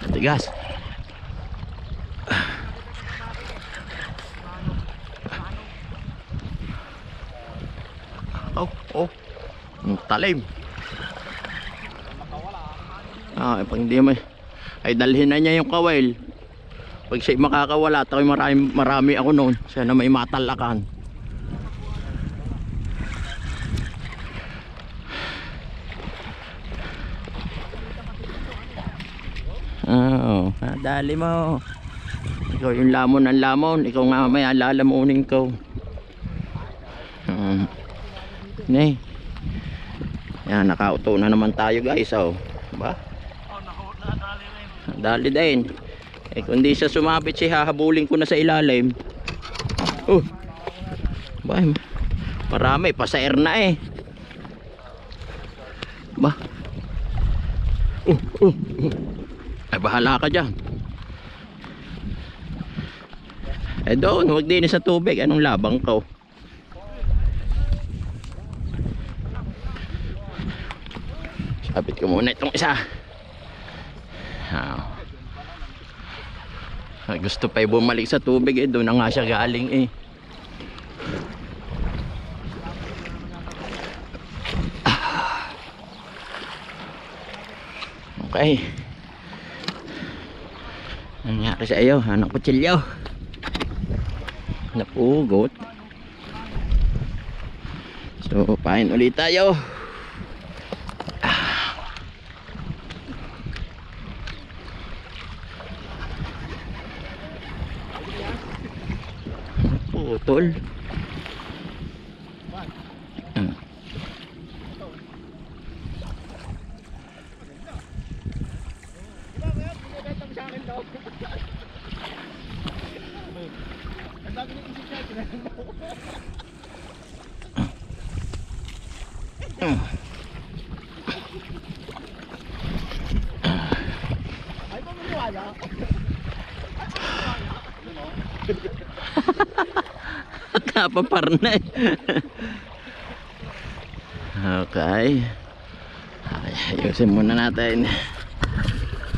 Tigas. Oh, ang talim. Pag hindi may ay dalhin na niya yung kawil. Pag siya makakawala, tayo marami ako noon. Siya na may matalakan. Dali mo. Ikaw yung lamon ng lamon. Ikaw nga may alalamunin ko. Ne. Yan, nakauto na naman tayo guys. Ba? Dali din. Kung di siya sumabit siya, hahabulin ko na sa ilalim. Ba? Marami, pasair na eh. Ba? Ay bahala ka dyan. Doon, huwag din sa tubig. Anong labang ko? Sabit ko muna itong isa. Gusto pa bumalik sa tubig doon na nga siya galing Okay. Nangyari sa iyo, anak kutsilyo. Napugot. So, pain ulit tayo. Putol. Kapaparna Okay. Ayusin muna natin.